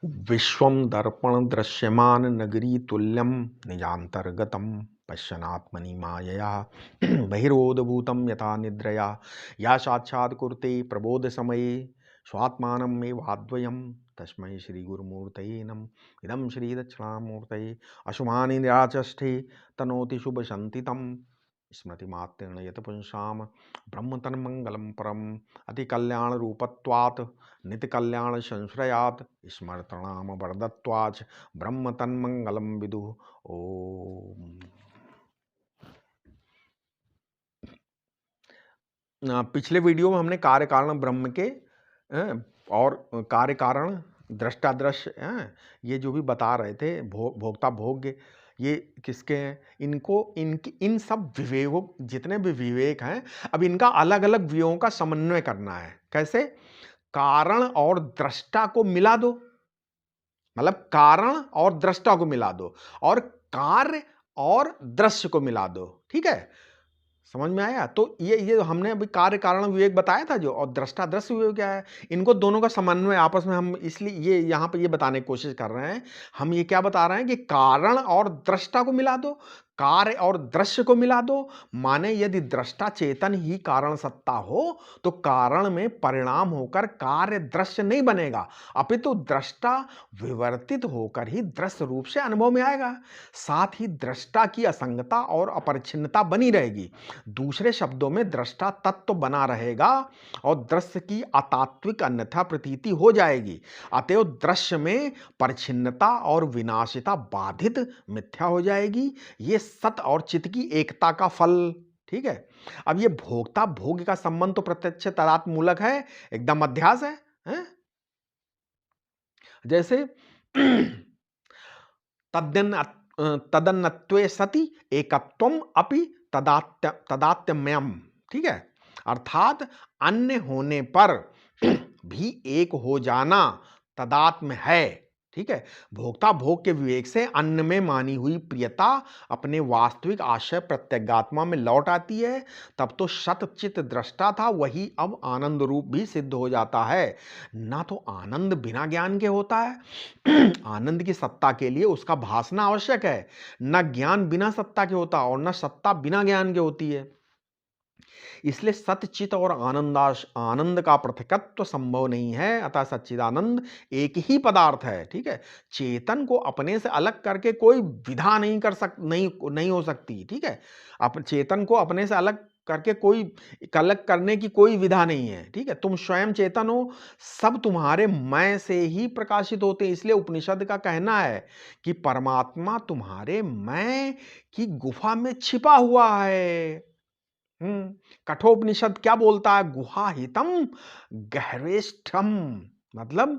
विश्वं दर्पण दृश्यमान नगरी तुल्यं निजान्तर्गतं पश्यनात्मनि मायया बहिरोदभूतं यथा निद्रया या साक्षात् कुरुते प्रबोधसमये स्वात्मानमेवाद्वयं तस्मै श्रीगुरुमूर्तये नमः। इदं श्रीदक्षिणामूर्तये अशुभानि निराचष्टे तनोति शुभशन्तितं स्मृतिमात्रेण यत् पुंसां ब्रह्म तन्मङ्गलं परम् अतिकल्याणरूपत्वात् नित्यकल्याण संश्रयात् स्मर्तनाम वरदत्वाच ब्रह्म तन्मंगलम विदुः। ओम। पिछले वीडियो में हमने कार्य कारण ब्रह्म के और कार्य कारण दृष्टा दृश्य ये जो भी बता रहे थे, भोक्ता भोग्य, ये किसके हैं? इन सब विवेकों, जितने भी विवेक हैं, अब इनका अलग अलग विवेकों का समन्वय करना है। कैसे? कारण और दृष्टा को मिला दो, मतलब कारण और दृष्टा को मिला दो और कार्य और दृश्य को मिला दो। ठीक है, समझ में आया? तो ये हमने अभी कार्य कारण विवेक बताया था जो, और दृष्टा दृश्य विवेक क्या है, इनको दोनों का समन्वय आपस में हम इसलिए ये यहां पे ये बताने की कोशिश कर रहे हैं। हम ये क्या बता रहे हैं कि कारण और दृष्टा को मिला दो, कार्य और दृश्य को मिला दो। माने यदि दृष्टा चेतन ही कारण सत्ता हो तो कारण में परिणाम होकर कार्य दृश्य नहीं बनेगा, अपितु दृष्टा विवर्तित होकर ही दृश्य रूप से अनुभव में आएगा। साथ ही दृष्टा की असंगता और अपरिच्छिन्नता बनी रहेगी। दूसरे शब्दों में दृष्टा तत्व बना रहेगा और दृश्य की अतात्विक अन्यथा प्रतीति हो जाएगी। अतएव दृश्य में परिच्छिन्नता और विनाशिता बाधित मिथ्या हो जाएगी। ये सत और चित्त की एकता का फल। ठीक है, अब ये भोक्ता भोग्य का संबंध तो प्रत्यक्ष तदात्मूलक है, एकदम अध्यास है? जैसे तदन्नत्वे सति एकत्वम अपि तदात्म्यम। ठीक है, अर्थात अन्य होने पर भी एक हो जाना तदात्म है। ठीक है, भोक्ता भोग के विवेक से अन्न में मानी हुई प्रियता अपने वास्तविक आशय प्रत्यगात्मा में लौट आती है। तब तो शतचित दृष्टा था वही अब आनंद रूप भी सिद्ध हो जाता है। ना तो आनंद बिना ज्ञान के होता है आनंद की सत्ता के लिए उसका भासना आवश्यक है। न ज्ञान बिना सत्ता के होता और न सत्ता बिना ज्ञान के होती है। इसलिए सतचित और आनंद का पृथकत्व संभव नहीं है। अतः सच्चिदानंद एक ही पदार्थ है। ठीक है, चेतन को अपने से अलग करके कोई विधा नहीं हो सकती। ठीक है, चेतन को अपने से अलग करके कोई अलग करने की कोई विधा नहीं है। ठीक है, तुम स्वयं चेतन हो, सब तुम्हारे मैं से ही प्रकाशित होते हैं। इसलिए उपनिषद का कहना है कि परमात्मा तुम्हारे मैं की गुफा में छिपा हुआ है। कठोपनिषद क्या बोलता है? गुहाहितम गहरेष्ठम, मतलब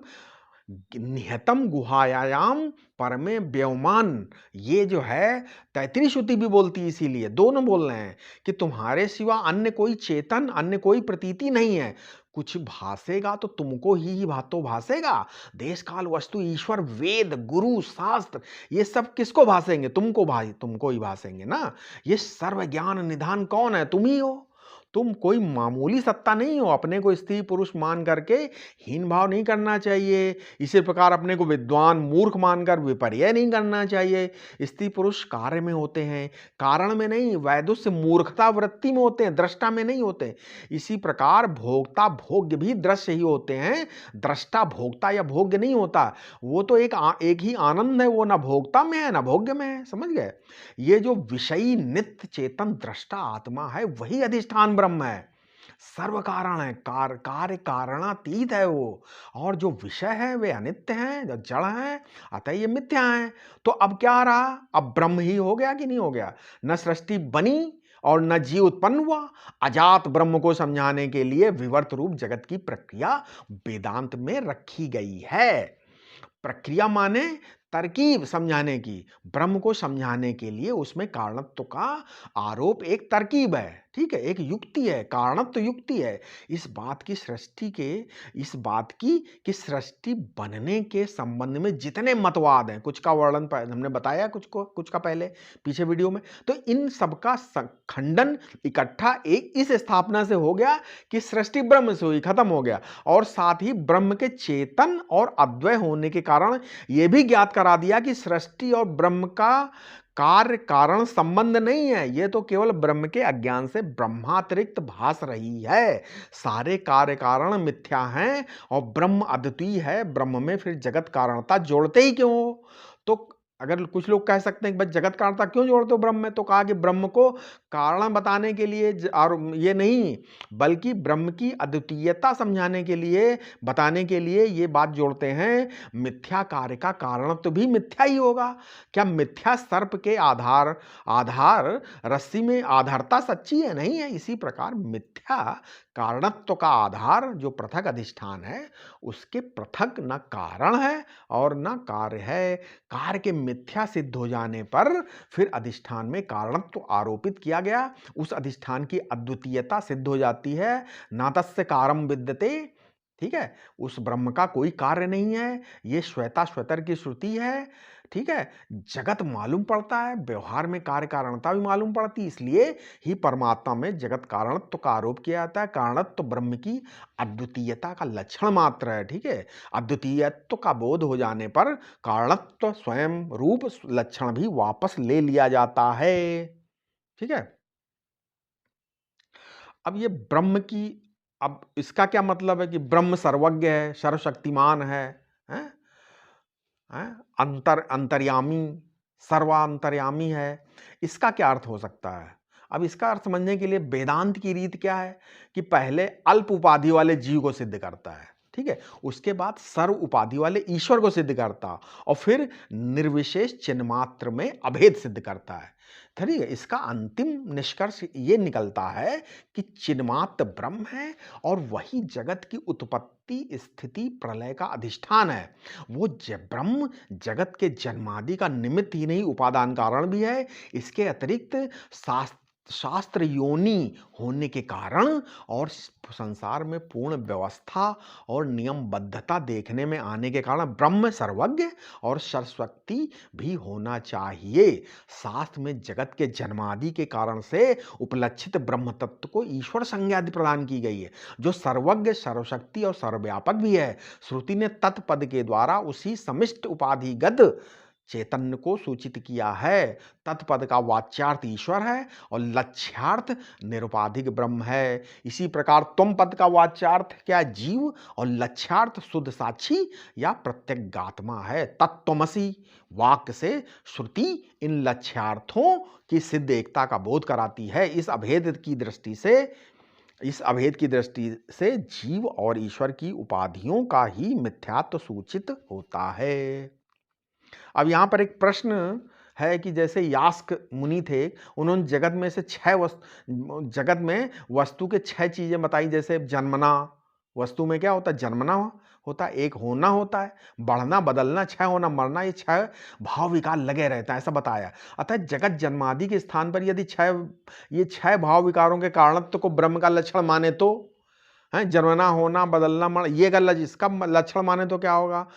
निहतम गुहायाम परमे व्योमान। ये जो है तैतृय श्रुति भी बोलती है, इसीलिए दोनों बोल रहे हैं कि तुम्हारे सिवा अन्य कोई चेतन, अन्य कोई प्रतीति नहीं है। कुछ भासेगा तो तुमको ही तो भासेगा। देश काल वस्तु ईश्वर वेद गुरु शास्त्र ये सब किसको भासेंगे? तुमको ही भासेंगे ना। ये सर्व ज्ञान निधान कौन है? तुम ही हो। तुम कोई मामूली सत्ता नहीं हो। अपने को स्त्री पुरुष मान करके हीन भाव नहीं करना चाहिए। इसी प्रकार अपने को विद्वान मूर्ख मानकर विपर्य नहीं करना चाहिए। स्त्री पुरुष कार्य में होते हैं, कारण में नहीं। वैदुष्य मूर्खता वृत्ति में होते हैं, दृष्टा में नहीं होते। इसी प्रकार भोक्ता भोग्य भी दृश्य ही होते हैं, दृष्टा भोक्ता या भोग्य नहीं होता। वो तो एक ही आनंद है, वो ना भोक्ता में है ना भोग्य में है। समझ गए? ये जो विषयी नित्य चेतन दृष्टा आत्मा है वही अधिष्ठान ब्रह्म है, सर्व कारण है, कार्य कारणातीत है वो। और जो विषय है वे अनित्य हैं, जो जड़ हैं, अतः ये मिथ्या हैं। तो अब क्या रहा? अब ब्रह्म ही हो गया कि नहीं हो गया? न सृष्टि बनी और न जीव उत्पन्न हुआ। अजात ब्रह्म को समझाने के लिए विवर्त रूप जगत की प्रक्रिया वेदांत में रखी गई है। प्रक्रिया माने तरकीब समझाने की। ब्रह्म को समझाने के लिए उसमें कारणत्व का आरोप एक तरकीब है। ठीक है, एक युक्ति है, कारणत्व युक्ति है। इस बात की सृष्टि के इस बात की कि सृष्टि बनने के संबंध में जितने मतवाद हैं, कुछ का वर्णन हमने बताया, कुछ का पहले पीछे वीडियो में, तो इन सबका खंडन इकट्ठा एक इस स्थापना से हो गया कि सृष्टि ब्रह्म से हुई, खत्म हो गया। और साथ ही ब्रह्म के चेतन और अद्वय होने के कारण यह भी ज्ञात करा दिया कि सृष्टि और ब्रह्म का कार्य कारण संबंध नहीं है, यह तो केवल ब्रह्म के अज्ञान से ब्रह्मातिरिक्त भास रही है। सारे कार्य कारण मिथ्या हैं और ब्रह्म अद्वितीय है। ब्रह्म में फिर जगत कारणता जोड़ते ही क्यों हो? तो अगर कुछ लोग कह सकते हैं कि भाई जगत कारणता क्यों जोड़ते हो ब्रह्म में, तो कहा कि ब्रह्म को कारण बताने के लिए और ये नहीं, बल्कि ब्रह्म की अद्वितीयता समझाने के लिए, बताने के लिए ये बात जोड़ते हैं। मिथ्या कार्य का कारण तो भी मिथ्या ही होगा। क्या मिथ्या सर्प के आधार रस्सी में आधारता सच्ची है? नहीं है। इसी प्रकार मिथ्या कारणत्व का आधार जो पृथक अधिष्ठान है, उसके पृथक न कारण है और न कार्य है। कार्य के मिथ्या सिद्ध हो जाने पर फिर अधिष्ठान में कारणत्व आरोपित किया गया, उस अधिष्ठान की अद्वितीयता सिद्ध हो जाती है। ना तस्य कारम विद्यते, ठीक है, उस ब्रह्म का कोई कार्य नहीं है। ये श्वेता श्वेतर की श्रुति है, ठीक है। जगत मालूम पड़ता है, व्यवहार में कार्य कारणता भी मालूम पड़ती है, इसलिए ही परमात्मा में जगत कारणत्व का आरोप किया जाता है। कारणत्व ब्रह्म की अद्वितीयता का लक्षण मात्र है, ठीक है। अद्वितीयत्व का बोध हो जाने पर कारणत्व स्वयं रूप लक्षण भी वापस ले लिया जाता है, ठीक है। अब ये ब्रह्म की, अब इसका क्या मतलब है कि ब्रह्म सर्वज्ञ है, सर्वशक्तिमान है, हैं? अंतर्यामी, सर्वांतर्यामी है। इसका क्या अर्थ हो सकता है? अब इसका अर्थ समझने के लिए वेदांत की रीत क्या है कि पहले अल्प उपाधि वाले जीव को सिद्ध करता है, ठीक है, उसके बाद सर्व उपाधि वाले ईश्वर को सिद्ध करता और फिर निर्विशेष चिन्मात्र में अभेद सिद्ध करता है। ठीक है, इसका अंतिम निष्कर्ष ये निकलता है कि चिन्मात्र ब्रह्म है और वही जगत की उत्पत्ति स्थिति प्रलय का अधिष्ठान है। वो ब्रह्म जगत के जन्मादि का निमित्त ही नहीं, उपादान कारण भी है। इसके अतिरिक्त शास्त्र योनि होने के कारण और संसार में पूर्ण व्यवस्था और नियमबद्धता देखने में आने के कारण ब्रह्म सर्वज्ञ और सर्वशक्ति भी होना चाहिए। शास्त्र में जगत के जन्मादि के कारण से उपलक्षित ब्रह्म तत्व को ईश्वर संज्ञा प्रदान की गई है, जो सर्वज्ञ, सर्वशक्ति और सर्वव्यापक भी है। श्रुति ने तत्पद के द्वारा उसी समिष्ट उपाधिगत चैतन्य को सूचित किया है। तत्पद का वाच्यार्थ ईश्वर है और लक्ष्यार्थ निरुपाधिक ब्रह्म है। इसी प्रकार तुम पद का वाच्यार्थ क्या, जीव, और लक्ष्यार्थ शुद्ध साक्षी या प्रत्यगात्मा है। तत्त्वमसि वाक्य से श्रुति इन लक्ष्यार्थों की सिद्ध एकता का बोध कराती है। इस अभेद की दृष्टि से जीव और ईश्वर की उपाधियों का ही मिथ्यात्व सूचित होता है। अब यहाँ पर एक प्रश्न है कि जैसे यास्क मुनि थे, उन्होंने जगत में से जगत में वस्तु के 6 चीजें बताई। जैसे जन्मना, वस्तु में क्या होता है? जन्मना होता है, एक होना होता है, बढ़ना, बदलना, क्षय होना, मरना, ये 6 भाव विकार लगे रहता है, ऐसा बताया। अतः जगत जन्मादि के स्थान पर यदि ये 6 भाव विकारों के कारणत्व को ब्रह्म का लक्षण माने तो है, जन्मना, होना, बदलना, मरना, ये अगर इसका लक्षण माने तो क्या होगा?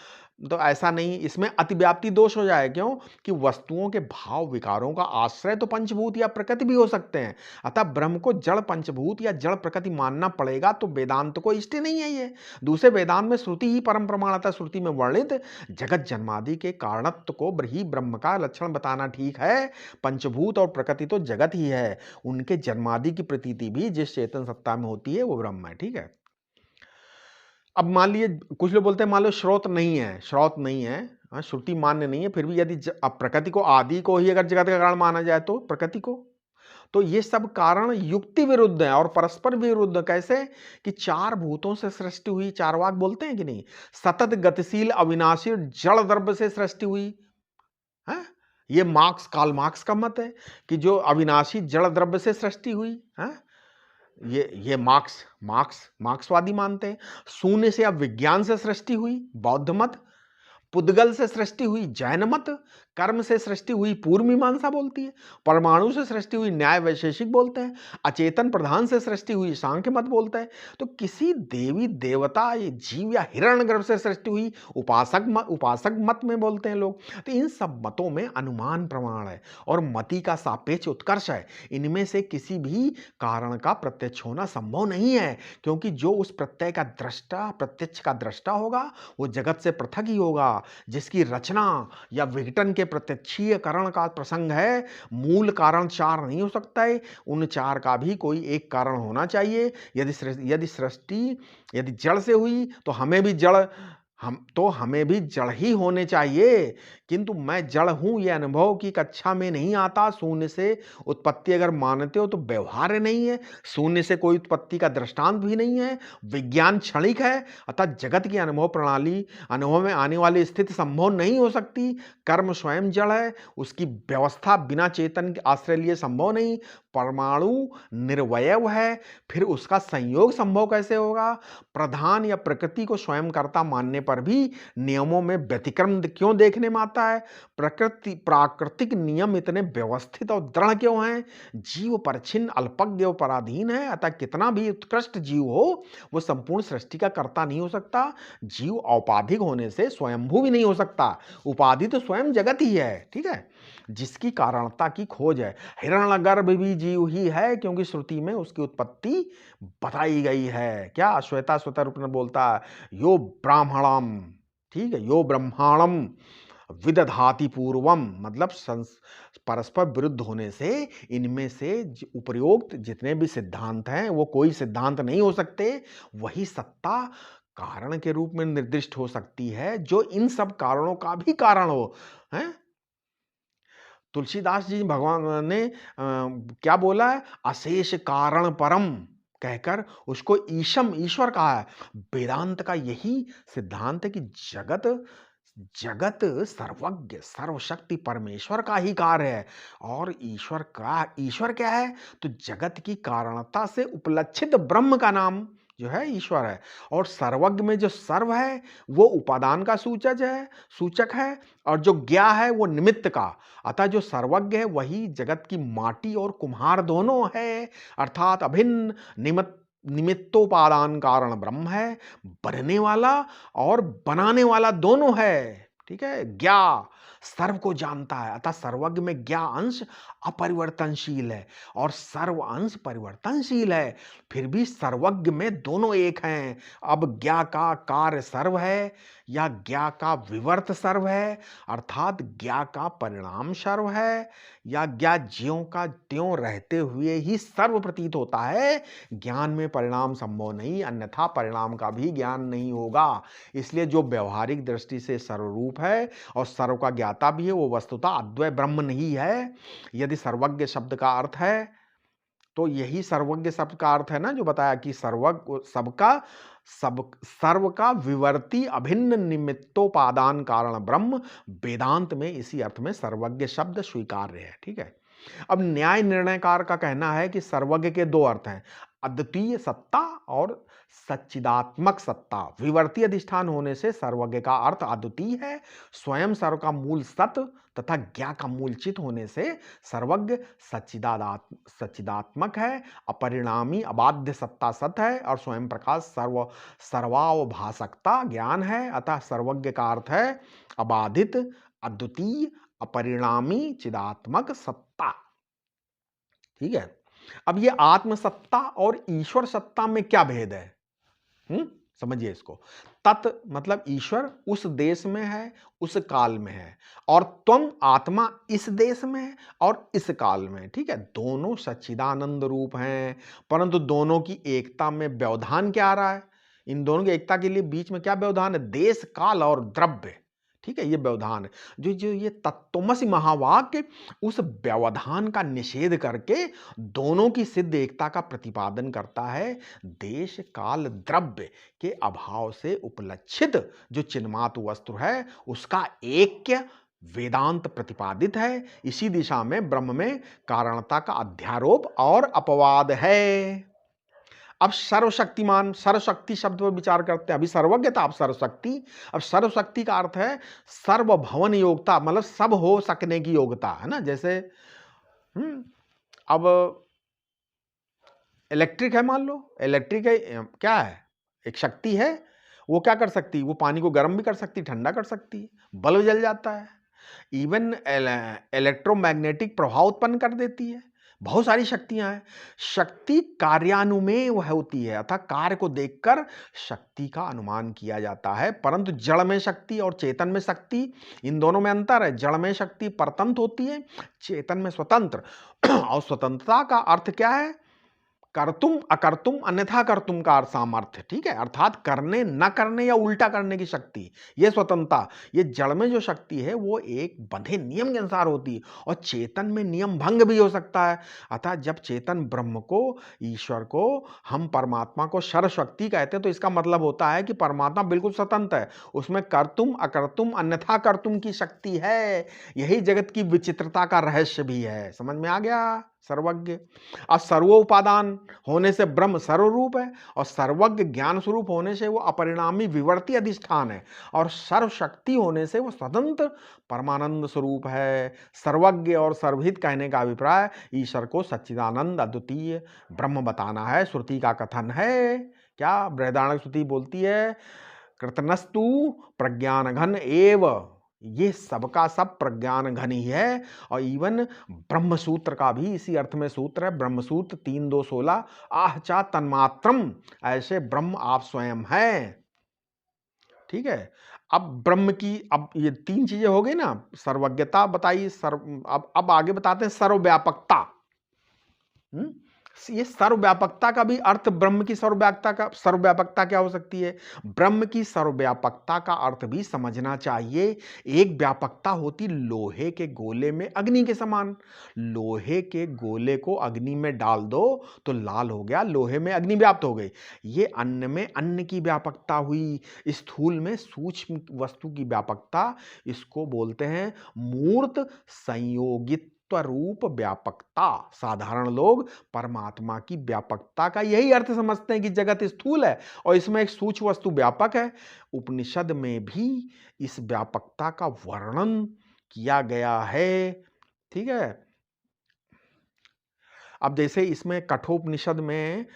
तो ऐसा नहीं, इसमें अतिव्याप्ति दोष हो जाए। क्यों? कि वस्तुओं के भाव विकारों का आश्रय तो पंचभूत या प्रकृति भी हो सकते हैं। अतः ब्रह्म को जड़ पंचभूत या जड़ प्रकृति मानना पड़ेगा, तो वेदांत को इष्ट नहीं है ये। दूसरे वेदांत में श्रुति ही परम प्रमाण आता है। श्रुति में वर्णित जगत जन्मादि के कारणत्व को ही ब्रह्म का लक्षण बताना ठीक है। पंचभूत और प्रकृति तो जगत ही है, उनके जन्मादि की प्रतीति भी जिस चेतन सत्ता में होती है वो ब्रह्म है, ठीक है। अब मान लिए कुछ लोग बोलते हैं मान लो स्रोत नहीं है, श्रुति मान्य नहीं है, फिर भी यदि प्रकृति को, आदि को ही अगर जगत का कारण माना जाए तो प्रकृति को, तो ये सब कारण युक्ति विरुद्ध है और परस्पर विरुद्ध। कैसे? कि 4 भूतों से सृष्टि हुई, चारवाक बोलते हैं कि नहीं, सतत गतिशील अविनाशी जड़ द्रव्य से सृष्टि हुई है। ये कार्ल मार्क्स का मत है कि जो अविनाशी जड़ द्रव्य से सृष्टि हुई है, ये मार्क्सवादी मानते हैं। शून्य से अब विज्ञान से सृष्टि हुई, बौद्ध मत। पुद्गल से सृष्टि हुई जैन मत, कर्म से सृष्टि हुई पूर्व मीमांसा बोलती है, परमाणु से सृष्टि हुई न्याय वैशेषिक बोलते हैं, अचेतन प्रधान से सृष्टि हुई सांख्य मत बोलते हैं। तो किसी देवी देवता जीव या हिरण्यगर्भ से सृष्टि हुई उपासक मत में बोलते हैं लोग। तो इन सब मतों में अनुमान प्रमाण है और मति का सापेक्ष उत्कर्ष है। इनमें से किसी भी कारण का प्रत्यक्ष होना संभव नहीं है, क्योंकि जो उस प्रत्यक्ष का दृष्टा होगा वो जगत से पृथक ही होगा। जिसकी रचना या विघटन के प्रत्यक्षीकरण का प्रसंग है, मूल कारण चार नहीं हो सकता है, उन चार का भी कोई एक कारण होना चाहिए। यदि सृष्टि यदि जड़ से हुई तो हमें भी जड़ ही होने चाहिए। किंतु मैं जड़ हूं यह अनुभव की कक्षा में नहीं आता। शून्य से उत्पत्ति अगर मानते हो तो व्यवहार्य नहीं है, शून्य से कोई उत्पत्ति का दृष्टांत भी नहीं है, विज्ञान क्षणिक है, अतः जगत की अनुभव में आने वाली स्थिति संभव नहीं हो सकती। कर्म स्वयं जड़ है, उसकी व्यवस्था बिना चेतन के आश्रय लिए संभव नहीं। परमाणु निर्वयव है, फिर उसका संयोग संभव कैसे होगा? प्रधान या प्रकृति को स्वयं कर्ता मानने पर भी नियमों में व्यतिक्रम क्यों देखने में आता है? प्राकृतिक नियम इतने व्यवस्थित और दृढ़ क्यों हैं? जीव परछिन्न अल्पज्ञ और पराधीन है, अतः कितना भी उत्कृष्ट जीव हो वो संपूर्ण सृष्टि का कर्ता नहीं हो सकता। जीव औपाधिक होने से स्वयंभू भी नहीं हो सकता, उपाधि तो स्वयं जगत ही है, ठीक है, जिसकी कारणता की खोज है। हिरण्यगर्भ भी जीव ही है, क्योंकि श्रुति में उसकी उत्पत्ति बताई गई है। क्या श्वेता स्वतर रूप में बोलता है, यो ब्राह्मणम, ठीक है, यो ब्रह्मांडम विदधाति पूर्वम, मतलब परस्पर विरुद्ध होने से इनमें से उपरोक्त जितने भी सिद्धांत हैं वो कोई सिद्धांत नहीं हो सकते। वही सत्ता कारण के रूप में निर्दिष्ट हो सकती है जो इन सब कारणों का भी कारण हो। हैं? तुलसीदास जी भगवान ने क्या बोला है? अशेष कारण परम कहकर उसको ईश्वर कहा है। वेदांत का यही सिद्धांत है कि जगत सर्वज्ञ सर्वशक्ति परमेश्वर का ही कार्य है। और ईश्वर क्या है? तो जगत की कारणता से उपलक्षित ब्रह्म का नाम जो है ईश्वर है। और सर्वज्ञ में जो सर्व है वो उपादान का सूचक है, और जो ज्ञा है वो निमित्त का। अतः जो सर्वज्ञ है वही जगत की माटी और कुम्हार दोनों है, अर्थात अभिन्न निमित्तोपादान कारण ब्रह्म है, बनने वाला और बनाने वाला दोनों है। ठीक है, ज्ञा सर्व को जानता है, अतः सर्वज्ञ में ज्ञा अंश अपरिवर्तनशील है और सर्व अंश परिवर्तनशील है। फिर भी सर्वज्ञ में दोनों एक हैं। अब ज्ञा का कार्य सर्व है या ज्ञा का विवर्त सर्व है, अर्थात ज्ञा का परिणाम सर्व है या ज्ञा ज्यों का त्यों रहते हुए ही सर्व प्रतीत होता है। ज्ञान में परिणाम संभव नहीं, अन्यथा परिणाम का भी ज्ञान नहीं होगा। इसलिए जो व्यवहारिक दृष्टि से सर्वरूप है और सर्व का ज्ञाता भी है वो वस्तुतः अद्वय ब्रह्म नहीं है। यदि सर्वज्ञ शब्द का अर्थ है तो यही सर्वज्ञ शब्द का अर्थ है ना, जो बताया कि सर्व का विवर्ती अभिन्न निमित्तोपादान कारण ब्रह्म। वेदांत में इसी अर्थ में सर्वज्ञ शब्द स्वीकार्य है। ठीक है, अब न्याय निर्णयकार का कहना है कि सर्वज्ञ के दो अर्थ हैं, अद्वितीय सत्ता और सच्चिदात्मक सत्ता। विवर्ती अधिष्ठान होने से सर्वज्ञ का अर्थ अद्वितीय है, स्वयं सर्व का मूल सत्य तथा ज्ञा का मूल चित होने से सर्वज्ञ सच्चिदात्मक है, अपरिणामी अबाध्य सत्ता सत है और स्वयं प्रकाश सर्वावभासकता ज्ञान है। अतः सर्वज्ञ का अर्थ है अबाधित अद्वितीय अपरिणामी चिदात्मक सत्ता। ठीक है, अब ये आत्मसत्ता और ईश्वर सत्ता में क्या भेद है? समझिए इसको। तत् मतलब ईश्वर उस देश में है, उस काल में है, और त्वम आत्मा इस देश में है और इस काल में। ठीक है, दोनों सच्चिदानंद रूप हैं, परंतु दोनों की एकता में व्यवधान क्या आ रहा है? इन दोनों की एकता के लिए बीच में क्या व्यवधान है? देश काल और द्रव्य। ठीक है, ये व्यवधान है। जो ये तत्त्वमसि महावाक्य उस व्यवधान का निषेध करके दोनों की सिद्ध एकता का प्रतिपादन करता है। देश काल द्रव्य के अभाव से उपलक्षित जो चिन्मात्र वस्तु है उसका ऐक्य वेदांत प्रतिपादित है। इसी दिशा में ब्रह्म में कारणता का अध्यारोप और अपवाद है। अब सर्वशक्तिमान, सर्वशक्ति शब्द पर विचार करते हैं। अभी सर्वज्ञ था, अब सर्वशक्ति। अब सर्वशक्ति का अर्थ है सर्वभवन योग्यता, मतलब सब हो सकने की योग्यता, है ना। जैसे अब इलेक्ट्रिक है, मान लो इलेक्ट्रिक है, क्या है, एक शक्ति है। वो क्या कर सकती है, वो पानी को गर्म भी कर सकती है, ठंडा कर सकती है, बल्ब जल जाता है, इवन इलेक्ट्रोमैग्नेटिक प्रभाव उत्पन्न कर देती है। बहुत सारी शक्तियां हैं। शक्ति कार्यानुमेय होती है, अर्थात कार्य को देखकर शक्ति का अनुमान किया जाता है। परंतु जड़ में शक्ति और चेतन में शक्ति, इन दोनों में अंतर है। जड़ में शक्ति परतंत्र होती है, चेतन में स्वतंत्र। और स्वतंत्रता का अर्थ क्या है, कर्तुम अकर्तुम अन्यथा कर्तुम का सामर्थ्य, ठीक है, अर्थात करने न करने या उल्टा करने की शक्ति, ये स्वतंत्रता। ये जड़ में जो शक्ति है वो एक बंधे नियम के अनुसार होती है, और चेतन में नियम भंग भी हो सकता है। अतः जब चेतन ब्रह्म को, ईश्वर को हम परमात्मा को सर्वशक्ति कहते हैं, तो इसका मतलब होता है कि परमात्मा बिल्कुल स्वतंत्र है, उसमें कर्तुम अकर्तुम अन्यथा कर्तुम की शक्ति है। यही जगत की विचित्रता का रहस्य भी है। समझ में आ गया, सर्वज्ञ। अब सर्वोपादान होने से ब्रह्म सर्वरूप है, और सर्वज्ञ ज्ञान स्वरूप होने से वो अपरिणामी विवर्ती अधिष्ठान है, और सर्वशक्ति होने से वो स्वतंत्र परमानंद स्वरूप है। सर्वज्ञ और सर्वहित कहने का अभिप्राय ईश्वर को सच्चिदानंद अद्वितीय ब्रह्म बताना है। श्रुति का कथन है, क्या बृहदारण्यक श्रुति बोलती है, कृतनस्तु प्रज्ञान घन एव, ये सबका सब प्रज्ञान घन ही है। और इवन ब्रह्म सूत्र का भी इसी अर्थ में सूत्र है, ब्रह्म सूत्र 3.2.16, आह चा तन्मात्रम, ऐसे ब्रह्म आप स्वयं हैं। ठीक है। अब ब्रह्म की, अब ये तीन चीजें हो गई ना, सर्वज्ञता बताई, अब आगे बताते हैं सर्वव्यापकता। ये सर्वव्यापकता का भी अर्थ, ब्रह्म की सर्वव्यापकता क्या हो सकती है। ब्रह्म की सर्वव्यापकता का अर्थ भी समझना चाहिए। एक व्यापकता होती लोहे के गोले में अग्नि के समान। लोहे के गोले को अग्नि में डाल दो तो लाल हो गया, लोहे में अग्नि व्याप्त हो गई। ये अन्न में अन्न की व्यापकता हुई, स्थूल में सूक्ष्म वस्तु की व्यापकता, इसको बोलते हैं मूर्त संयोगित रूप व्यापकता। साधारण लोग परमात्मा की व्यापकता का यही अर्थ समझते हैं कि जगत स्थूल है और इसमें एक सूक्ष्म वस्तु व्यापक है। उपनिषद में भी इस व्यापकता का वर्णन किया गया है। ठीक है। अब जैसे इसमें कठोपनिषद में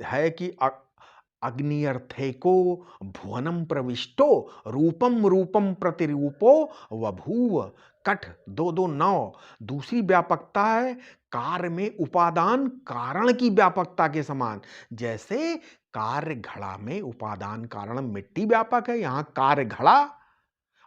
है कि अग्निर्थे को भुवनम प्रविष्टो रूपम रूपम प्रतिरूपो वभूव, कठ 2:2:9। दूसरी व्यापकता है कार्य में उपादान कारण की व्यापकता के समान। जैसे कार्य घड़ा में उपादान कारण मिट्टी व्यापक है, यहां कार्य घड़ा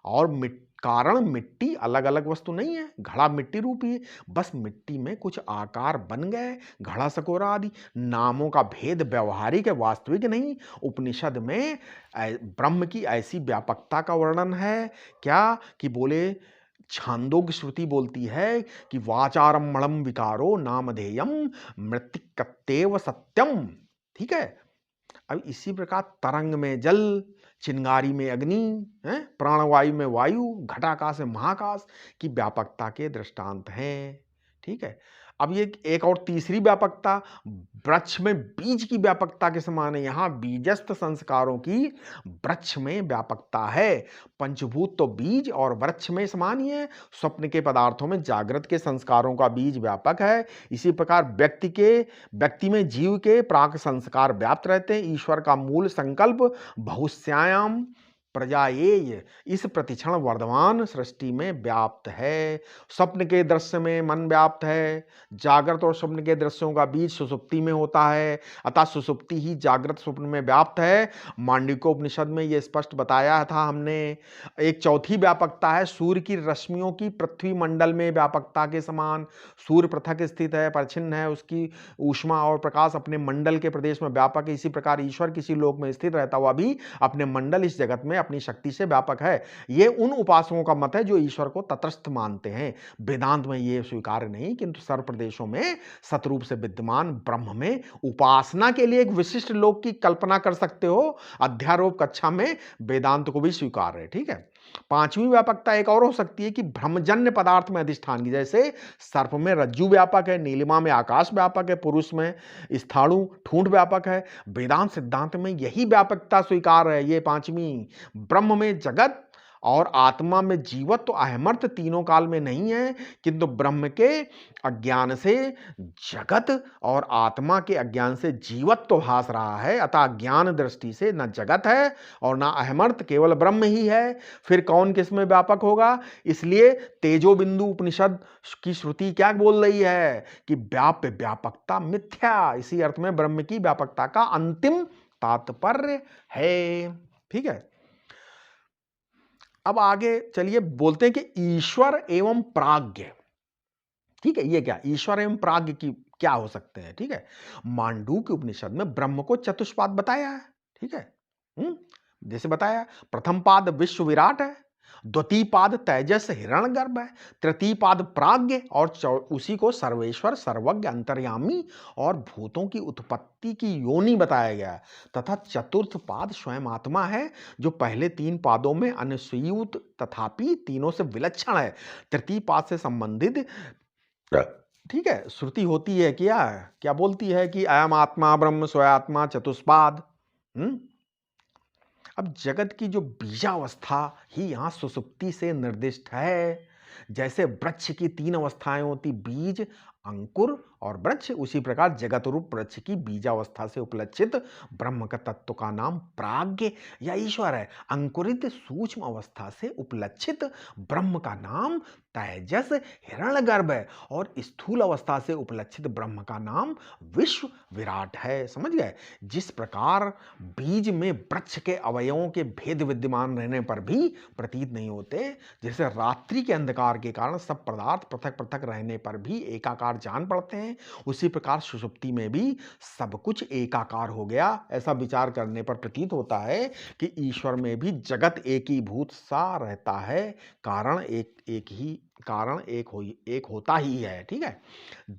और कारण मिट्टी अलग अलग वस्तु नहीं है। घड़ा मिट्टी रूपी है, बस मिट्टी में कुछ आकार बन गए, घड़ा सकोरा आदि। नामों का भेद व्यवहारिक है, वास्तविक नहीं। उपनिषद में ब्रह्म की ऐसी व्यापकता का वर्णन है, क्या कि बोले छांदोग्य श्रुति बोलती है कि वाचारम मणम विकारो नामधेयम मृत्तिकत्तेव सत्यम। ठीक है। अब इसी प्रकार तरंग में जल, चिंगारी में अग्नि, प्राणवायु में वायु, घटाकाश में महाकाश की व्यापकता के दृष्टांत हैं। ठीक है। अब ये एक और तीसरी व्यापकता वृक्ष में बीज की व्यापकता के समान है। यहां बीजस्थ संस्कारों की वृक्ष में व्यापकता है। पंचभूत तो बीज और वृक्ष में समान ही है। स्वप्न के पदार्थों में जागृत के संस्कारों का बीज व्यापक है। इसी प्रकार व्यक्ति में जीव के प्राक संस्कार व्याप्त रहते हैं। ईश्वर का मूल संकल्प बहुश्याम प्रजाएय इस प्रतिक्षण वर्धमान सृष्टि में व्याप्त है। स्वप्न के दृश्य में मन व्याप्त है। जागृत और स्वप्न के दृश्यों का बीज सुषुप्ति में होता है, अतः सुषुप्ति ही जागृत स्वप्न में व्याप्त है। मांडूक्योपनिषद में यह स्पष्ट बताया था हमने। एक चौथी व्यापकता है सूर्य की रश्मियों की पृथ्वी मंडल में व्यापकता के समान। सूर्य पृथक स्थित है, परिच्छिन्न है, उसकी ऊष्मा और प्रकाश अपने मंडल के प्रदेश में व्यापक है। इसी प्रकार ईश्वर किसी लोक में स्थित रहता हुआ भी अपने मंडल इस जगत में अपनी शक्ति से व्यापक है। ये उन उपासकों का मत है जो ईश्वर को तटस्थ मानते हैं। वेदांत में ये स्वीकार्य नहीं, किंतु सर्व प्रदेशों में सतरूप से विद्यमान ब्रह्म में उपासना के लिए एक विशिष्ट लोक की कल्पना कर सकते हो। अध्यारोप कक्षा में वेदांत को भी स्वीकार है। ठीक है। पांचवी व्यापकता एक और हो सकती है कि ब्रह्मजन्य पदार्थ में अधिष्ठान की, जैसे सर्प में रज्जु व्यापक है, नीलिमा में आकाश व्यापक है, पुरुष में स्थाणु ठूंठ व्यापक है। वेदांत सिद्धांत में यही व्यापकता स्वीकार है। ये पांचवी, ब्रह्म में जगत और आत्मा में जीवत्व तो अहमर्थ तीनों काल में नहीं है, किंतु ब्रह्म के अज्ञान से जगत और आत्मा के अज्ञान से जीवत्व तो भास रहा है। अतः ज्ञान दृष्टि से न जगत है और न अहमर्थ, केवल ब्रह्म ही है। फिर कौन किसमें व्यापक होगा? इसलिए तेजो बिंदु उपनिषद की श्रुति क्या बोल रही है कि व्याप्य व्यापकता मिथ्या। इसी अर्थ में ब्रह्म की व्यापकता का अंतिम तात्पर्य है। ठीक है। अब आगे चलिए बोलते हैं कि ईश्वर एवं प्राज्ञ। ठीक है, ये क्या ईश्वर एवं प्राज्ञ की क्या हो सकते हैं? ठीक है, मांडूक्य उपनिषद में ब्रह्म को चतुष्पाद बताया है। ठीक है, जैसे बताया, प्रथम पाद विश्व विराट है, द्वितीय पाद तेजस हिरण्यगर्भ है, तृतीय पाद प्राज्ञ और उसी को सर्वेश्वर सर्वज्ञ अंतर्यामी और भूतों की उत्पत्ति की योनि बताया गया है, तथा चतुर्थ पाद स्वयं आत्मा है जो पहले तीन पादों में अनुस्यूत तथापि तीनों से विलक्षण है। तृतीय पाद से संबंधित, ठीक है, श्रुति होती है क्या क्या बोलती है कि अयम आत्मा ब्रह्म स्वयात्मा चतुष्पाद। अब जगत की जो बीजावस्था ही यहां सुसुप्ति से निर्दिष्ट है। जैसे वृक्ष की तीन अवस्थाएं होती, बीज, अंकुर और वृक्ष, उसी प्रकार जगत रूप वृक्ष की बीजावस्था से उपलक्षित ब्रह्म का तत्व का नाम प्राज्ञ या ईश्वर है। अंकुरित सूक्ष्म अवस्था से उपलक्षित ब्रह्म का नाम तेजस हिरण्यगर्भ है और स्थूल अवस्था से उपलक्षित ब्रह्म का नाम विश्व विराट है। समझ गए? जिस प्रकार बीज में वृक्ष के अवयवों के भेद विद्यमान रहने पर भी प्रतीत नहीं होते, जैसे रात्रि के अंधकार के कारण सब पदार्थ पृथक पृथक रहने पर भी एकाकार जान पड़ते हैं, उसी प्रकार सुषुप्ति में भी सब कुछ एकाकार हो गया। ऐसा विचार करने पर प्रतीत होता है कि ईश्वर में भी जगत एकीभूत सा रहता है, कारण एक होता ही है। ठीक है।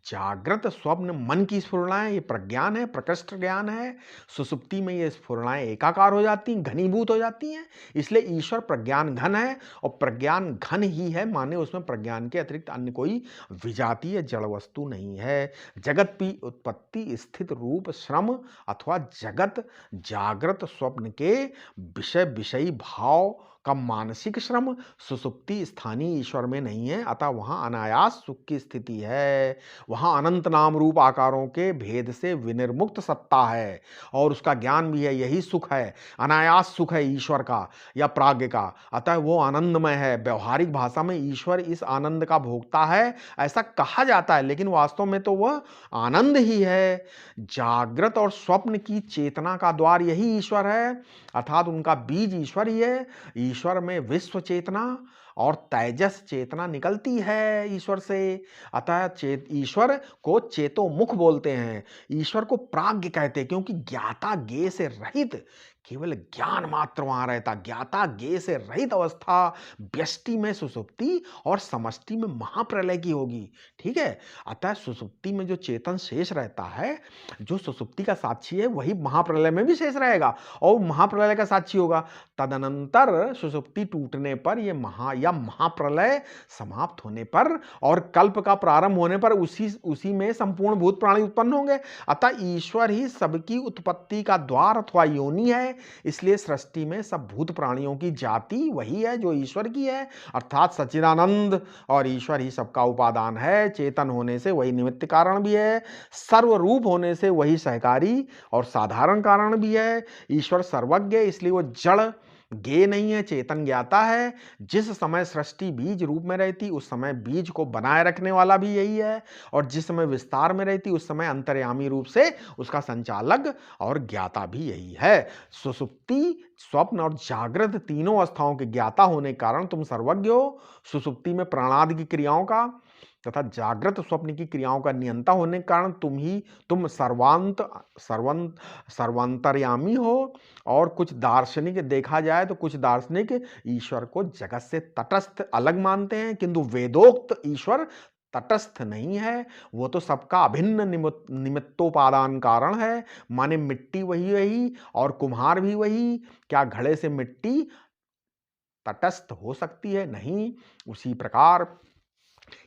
जागृत स्वप्न मन की स्फुरणाएं ये प्रज्ञान है, प्रकृष्ट ज्ञान है। सुसुप्ति में ये स्फुरणाएं एकाकार हो जाती हैं, घनीभूत हो जाती हैं। इसलिए ईश्वर प्रज्ञान घन है और प्रज्ञान घन ही है, माने उसमें प्रज्ञान के अतिरिक्त अन्य कोई विजातीय जड़ वस्तु नहीं है। जगत की उत्पत्ति, स्थित, रूप, श्रम अथवा जगत जागृत स्वप्न के विषयी भाव का मानसिक श्रम सुसुप्ति स्थानीय ईश्वर में नहीं है। अतः वहां अनायास सुख की स्थिति है। वहां अनंत नाम रूप आकारों के भेद से विनिर्मुक्त सत्ता है और उसका ज्ञान भी है। यही सुख है, अनायास सुख है ईश्वर का या प्राज्ञ का। अतः वो आनंदमय है। व्यवहारिक भाषा में ईश्वर इस आनंद का भोक्ता है ऐसा कहा जाता है, लेकिन वास्तव में तो वह आनंद ही है। जागृत और स्वप्न की चेतना का द्वार यही ईश्वर है, अर्थात उनका बीज ईश्वर ही है। ईश्वर में विश्व चेतना और तेजस चेतना निकलती है ईश्वर से। अतः ईश्वर को चेतो मुख बोलते हैं। ईश्वर को प्राज्ञ कहते हैं क्योंकि ज्ञाता ज्ञेय से रहित केवल ज्ञान मात्र वहां रहता। ज्ञाता ज्ञेय से रहित अवस्था व्यष्टि में सुसुप्ति और समष्टि में महाप्रलय की होगी। ठीक है। अतः सुसुप्ति में जो चेतन शेष रहता है, जो सुसुप्ति का साक्षी है, वही महाप्रलय में भी शेष रहेगा और महाप्रलय का साक्षी होगा। तदनंतर सुसुप्ति टूटने पर यह महाप्रलय समाप्त होने पर और कल्प का प्रारंभ होने पर उसी में संपूर्ण भूत प्राणी उत्पन्न होंगे। अतः ईश्वर ही सबकी उत्पत्ति का द्वार अथवा योनि है। इसलिए सृष्टि में सब भूत प्राणियों की जाति वही है जो ईश्वर की है, अर्थात सच्चिदानंद। और ईश्वर ही सबका उपादान है। चेतन होने से वही निमित्त कारण भी है, सर्वरूप होने से वही सहकारी और साधारण कारण भी है। ईश्वर सर्वज्ञ, इसलिए वो जड़ ज्ञेय नहीं है, चेतन ज्ञाता है। जिस समय सृष्टि बीज रूप में रहती उस समय बीज को बनाए रखने वाला भी यही है, और जिस समय विस्तार में रहती उस समय अंतर्यामी रूप से उसका संचालक और ज्ञाता भी यही है। सुसुप्ति, स्वप्न और जागृत तीनों अवस्थाओं के ज्ञाता होने के कारण तुम सर्वज्ञ हो। सुसुप्ति में प्राणादि की क्रियाओं का तथा जागृत स्वप्न की क्रियाओं का नियंता होने के कारण तुम सर्वांतर्यामी हो। और कुछ दार्शनिक, देखा जाए तो कुछ दार्शनिक ईश्वर को जगत से तटस्थ अलग मानते हैं, किंतु वेदोक्त ईश्वर तटस्थ नहीं है। वो तो सबका अभिन्न निमित्तोपादान कारण है। माने मिट्टी वही वही और कुम्हार भी वही। क्या घड़े से मिट्टी तटस्थ हो सकती है? नहीं। उसी प्रकार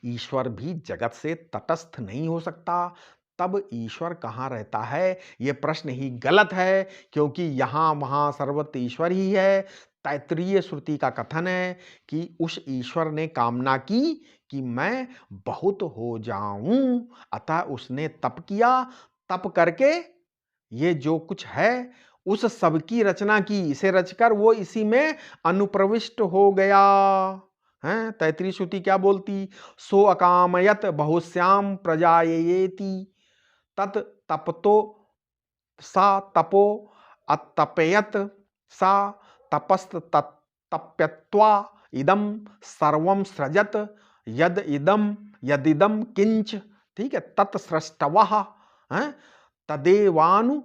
ईश्वर भी जगत से तटस्थ नहीं हो सकता। तब ईश्वर कहाँ रहता है? यह प्रश्न ही गलत है, क्योंकि यहां वहां सर्वत्र ईश्वर ही है। तैत्तिरीय श्रुति का कथन है कि उस ईश्वर ने कामना की कि मैं बहुत हो जाऊं, अतः उसने तप किया। तप करके ये जो कुछ है उस सब की रचना की, इसे रचकर वो इसी में अनुप्रविष्ट हो गया है। तैत्तिरीय श्रुति क्या बोलती? सो अकामयत बहुश्याम प्रजायेति तत् तपतो सा तपो अतपयत सा तपस्त तप्यत्वा इदम सर्वम सृजत यदिदम किंच। ठीक है, तत्सृष्टवः तदेवानु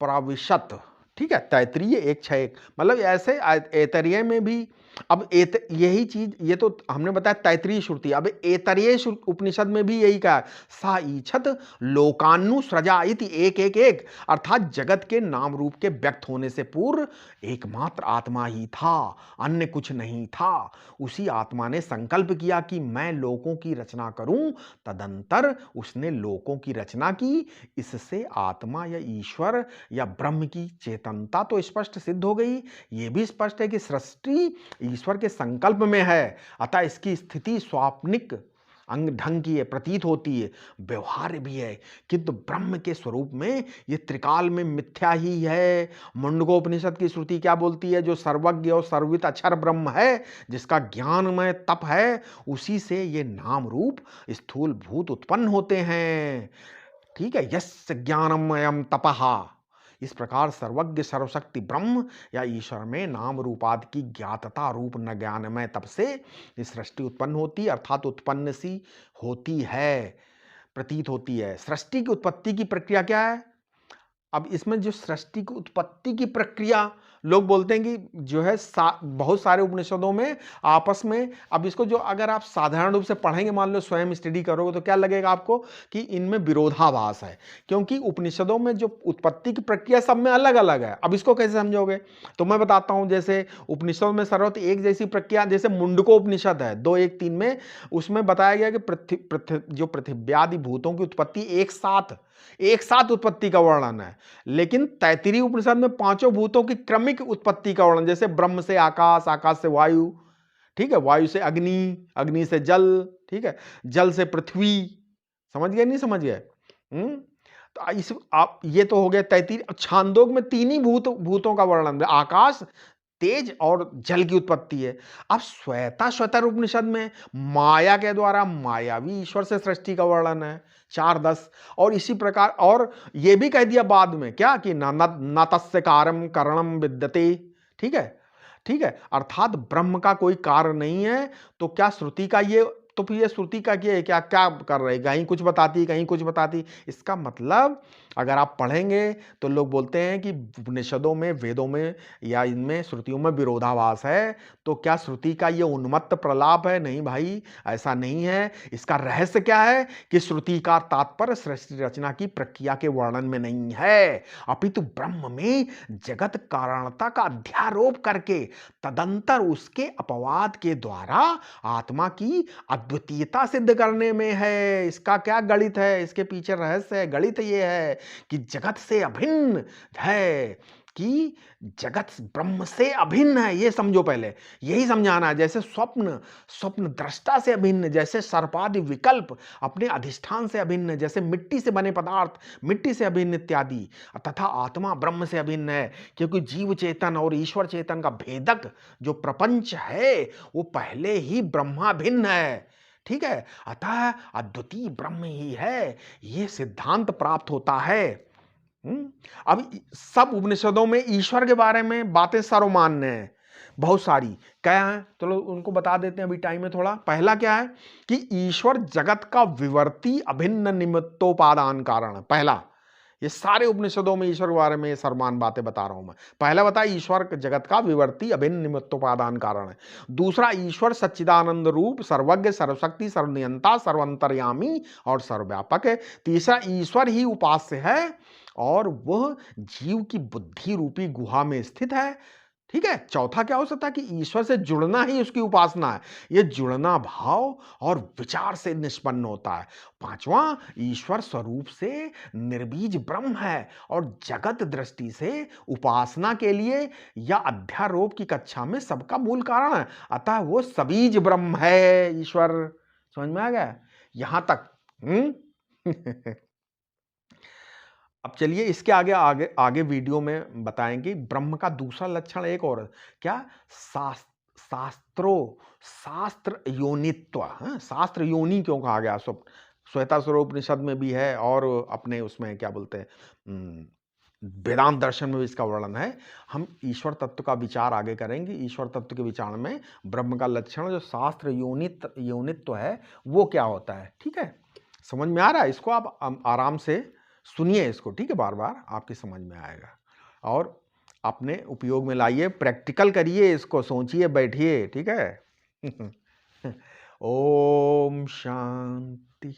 प्रविशत। ठीक है, तैत्तिरीय 1:6। मतलब ऐसे ऐतरेय में भी, अब यही चीज, ये तो हमने बताया तैत्तिरीय श्रुति, अब ऐतरेय उपनिषद में भी यही कहा, सा ईछत लोकान्नु सृजा इति 1:1:1। अर्थात जगत के नाम रूप के व्यक्त होने से पूर्व एकमात्र आत्मा ही था, अन्य कुछ नहीं था। उसी आत्मा ने संकल्प किया कि मैं लोकों की रचना करूं, तदंतर उसने लोकों की रचना की। इससे आत्मा या ईश्वर या ब्रह्म की चेतनता तो स्पष्ट सिद्ध हो गई। यह भी स्पष्ट है कि सृष्टि ईश्वर के संकल्प में है, अतः इसकी स्थिति स्वाप्निक अंग ढंग की है, प्रतीत होती है, व्यवहार भी है, किंतु ब्रह्म के स्वरूप में ये त्रिकाल में मिथ्या ही है। मुंडकोपनिषद की श्रुति क्या बोलती है? जो सर्वज्ञ और सर्वित अक्षर ब्रह्म है, जिसका ज्ञानमय तप है, उसी से ये नाम रूप स्थूल भूत उत्पन्न होते हैं। ठीक है, यस्य ज्ञानमयम तपहा। इस प्रकार सर्वज्ञ सर्वशक्ति ब्रह्म या ईश्वर में नाम रूपादि की ज्ञातता रूप न ज्ञानमय तप से इस सृष्टि उत्पन्न होती, अर्थात उत्पन्न सी होती है, प्रतीत होती है। सृष्टि की उत्पत्ति की प्रक्रिया क्या है? अब इसमें जो सृष्टि की उत्पत्ति की प्रक्रिया, लोग बोलते हैं कि जो है बहुत सारे उपनिषदों में आपस में, अब इसको जो अगर आप साधारण रूप से पढ़ेंगे, मान लो स्वयं स्टडी करोगे, तो क्या लगेगा आपको कि इनमें विरोधाभास है, क्योंकि उपनिषदों में जो उत्पत्ति की प्रक्रिया सब में अलग अलग है। अब इसको कैसे समझोगे? तो मैं बताता हूं। जैसे उपनिषदों में सर्वत्र एक जैसी प्रक्रिया, जैसे मुंडकोपनिषद है 2:1-3 में, उसमें बताया गया कि जो पृथ्व्यादि भूतों की उत्पत्ति एक साथ उत्पत्ति का वर्णन है। लेकिन तैत्तिरीय उपनिषद में पांचों भूतों की क्रमिक उत्पत्ति का वर्णन, जैसे ब्रह्म से आकाश, आकाश से वायु, ठीक है, वायु से अग्नि, अग्नि से जल, ठीक है, जल से पृथ्वी। समझ गए? नहीं समझ गए? तो आप ये तो हो गया तैत्तिरीय। छांदोग में तीन ही भूतों का वर्णन है, आकाश, तेज और जल की उत्पत्ति है। अब श्वेताश्वतर उपनिषद में माया के द्वारा मायावी ईश्वर से सृष्टि का वर्णन है 4:10। और इसी प्रकार, और ये भी कह दिया बाद में क्या कि न तस्य कारम करणम विद्यते। ठीक है, ठीक है, अर्थात ब्रह्म का कोई कार्य नहीं है। तो क्या श्रुति का ये, तो फिर ये श्रुति का क्या क्या कर रहे, कहीं कुछ बताती कहीं कुछ बताती। इसका मतलब अगर आप पढ़ेंगे तो लोग बोलते हैं कि उपनिषदों में, वेदों में या इनमें श्रुतियों में विरोधाभास है। तो क्या श्रुति का ये उन्मत्त प्रलाप है? नहीं भाई, ऐसा नहीं है। इसका रहस्य क्या है कि श्रुति का तात्पर्य सृष्टि रचना की प्रक्रिया के वर्णन में नहीं है, अपितु ब्रह्म में जगत कारणता का अध्यारोप करके तदंतर उसके अपवाद के द्वारा आत्मा की अद्वितीयता सिद्ध करने में है। इसका क्या गणित है? इसके पीछे रहस्य है, गणित ये है कि जगत से अभिन्न है, कि जगत ब्रह्म से अभिन्न है। ये समझो, पहले यही समझाना है। जैसे स्वप्न दृष्टा से अभिन्न, जैसे सर्पादि विकल्प अपने अधिष्ठान से अभिन्न, जैसे मिट्टी से बने पदार्थ मिट्टी से अभिन्न इत्यादि, तथा आत्मा ब्रह्म से अभिन्न है, क्योंकि जीव चेतन और ईश्वर चेतन का भेदक जो प्रपंच है वो पहले ही ब्रह्माभिन्न है। ठीक है, अतः अद्वितीय ब्रह्म ही है, ये सिद्धांत प्राप्त होता है। अब सब उपनिषदों में ईश्वर के बारे में बातें सर्वमान्य हैं, बहुत सारी क्या है, चलो उनको बता देते हैं, अभी टाइम है थोड़ा। पहला क्या है कि ईश्वर जगत का विवर्ती अभिन्न निमित्तोपादान कारण। पहला, ये सारे उपनिषदों में ईश्वर के बारे में सर्वमान बातें बता रहा हूं मैं। पहला बता, ईश्वर जगत का विवर्ती अभिन्न निमित्तोपादान कारण है। दूसरा, ईश्वर सच्चिदानंद रूप, सर्वज्ञ, सर्वशक्ति, सर्वनियंता, सर्वंतर्यामी और सर्वव्यापक है। तीसरा, ईश्वर ही उपास्य है और वह जीव की बुद्धि रूपी गुहा में स्थित है। ठीक है। चौथा क्या हो सकता है कि ईश्वर से जुड़ना ही उसकी उपासना है। यह जुड़ना भाव और विचार से निष्पन्न होता है। पांचवा, ईश्वर स्वरूप से निर्बीज ब्रह्म है और जगत दृष्टि से उपासना के लिए या अध्यारोप की कक्षा में सबका मूल कारण है। अतः वो सबीज ब्रह्म है ईश्वर। समझ में आ गया यहां तक? अब चलिए इसके आगे आगे आगे वीडियो में बताएंगे ब्रह्म का दूसरा लक्षण एक और क्या, शास्त्र योनित्व। शास्त्र योनि क्यों कहा गया? श्वेता स्वरूपनिषद में भी है और अपने उसमें क्या बोलते हैं वेदांत दर्शन में भी इसका वर्णन है। हम ईश्वर तत्व का विचार आगे करेंगे। ईश्वर तत्व के विचार में ब्रह्म का लक्षण जो शास्त्र योनित्व है वो क्या होता है। ठीक है, समझ में आ रहा है? इसको आप आराम से सुनिए इसको, ठीक है, बार बार आपकी समझ में आएगा और अपने उपयोग में लाइए, प्रैक्टिकल करिए इसको, सोचिए, बैठिए। ठीक है। ओम शांति।